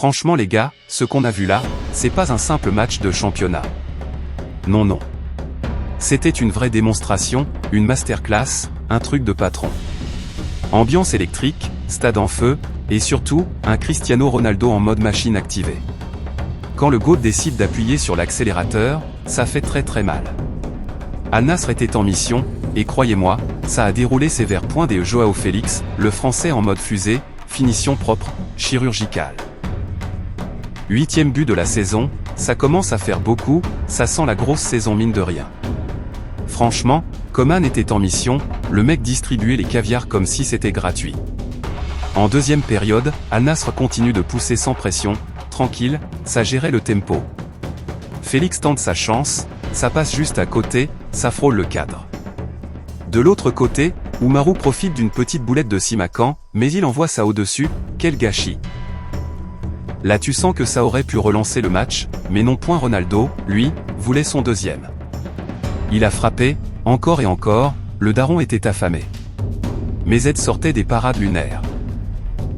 Franchement les gars, ce qu'on a vu là, c'est pas un simple match de championnat. Non non. C'était une vraie démonstration, une masterclass, un truc de patron. Ambiance électrique, stade en feu, et surtout, un Cristiano Ronaldo en mode machine activée. Quand le GOAT décide d'appuyer sur l'accélérateur, ça fait très mal. Al Nassr était en mission, et croyez-moi, ça a déroulé ses verts points des Joao Félix, le français en mode fusée, finition propre, chirurgicale. 8e but de la saison, ça commence à faire beaucoup, ça sent la grosse saison mine de rien. Franchement, Coman était en mission, le mec distribuait les caviars comme si c'était gratuit. En deuxième période, Al Nassr continue de pousser sans pression, tranquille, ça gérait le tempo. Félix tente sa chance, ça passe juste à côté, ça frôle le cadre. De l'autre côté, Oumarou profite d'une petite boulette de Simakan, mais il envoie ça au-dessus, quel gâchis. Là tu sens que ça aurait pu relancer le match, mais non point Ronaldo, lui, voulait son deuxième. Il a frappé, encore et encore, le daron était affamé. Mais Z sortait des parades lunaires.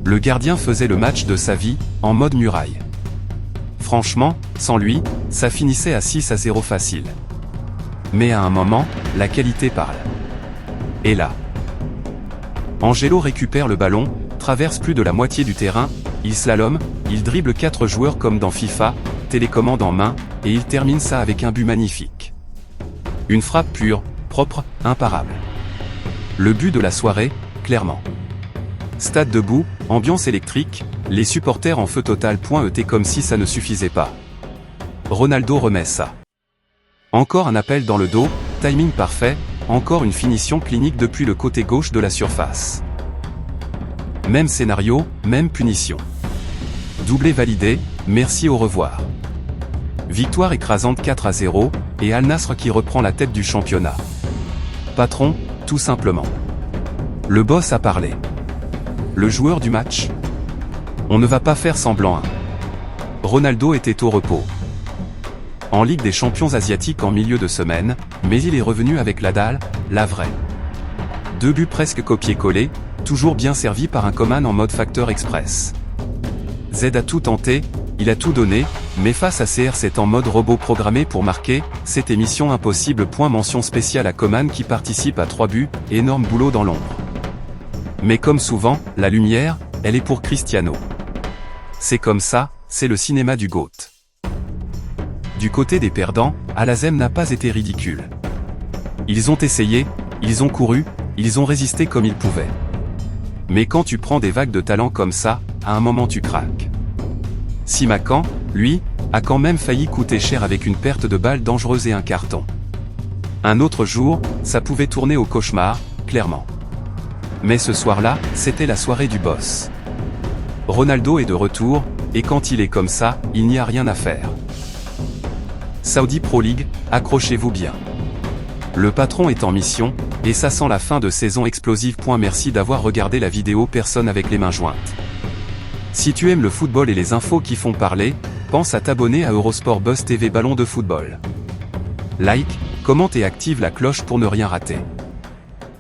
Le gardien faisait le match de sa vie, en mode muraille. Franchement, sans lui, ça finissait à 6-0 facile. Mais à un moment, la qualité parle. Et là, Angelo récupère le ballon, traverse plus de la moitié du terrain, il slalom, il dribble 4 joueurs comme dans FIFA, télécommande en main, et il termine ça avec un but magnifique. Une frappe pure, propre, imparable. Le but de la soirée, clairement. Stade debout, ambiance électrique, les supporters en feu total. ET comme si ça ne suffisait pas. Ronaldo remet ça. Encore un appel dans le dos, timing parfait, encore une finition clinique depuis le côté gauche de la surface. Même scénario, même punition. Doublé validé, merci au revoir. Victoire écrasante 4-0, et Al Nassr qui reprend la tête du championnat. Patron, tout simplement. Le boss a parlé. Le joueur du match. On ne va pas faire semblant. Ronaldo était au repos. En Ligue des champions asiatiques en milieu de semaine, mais il est revenu avec la dalle, la vraie. 2 buts presque copiés-collés, toujours bien servi par un Coman en mode facteur express. Z a tout tenté, il a tout donné, mais face à CR7 en mode robot programmé pour marquer, c'était mission impossible. Mention spéciale à Coman qui participe à 3 buts, énorme boulot dans l'ombre. Mais comme souvent, la lumière, elle est pour Cristiano. C'est comme ça, c'est le cinéma du GOAT. Du côté des perdants, Al Azem n'a pas été ridicule. Ils ont essayé, ils ont couru, ils ont résisté comme ils pouvaient. Mais quand tu prends des vagues de talent comme ça, à un moment tu craques. Simakan, lui, a quand même failli coûter cher avec une perte de balle dangereuse et un carton. Un autre jour, ça pouvait tourner au cauchemar, clairement. Mais ce soir-là, c'était la soirée du boss. Ronaldo est de retour, et quand il est comme ça, il n'y a rien à faire. Saudi Pro League, accrochez-vous bien. Le patron est en mission, et ça sent la fin de saison explosive. Merci d'avoir regardé la vidéo Personne avec les mains jointes. Si tu aimes le football et les infos qui font parler, pense à t'abonner à Eurosport Buzz TV Ballon de football. Like, commente et active la cloche pour ne rien rater.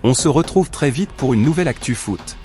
On se retrouve très vite pour une nouvelle actu foot.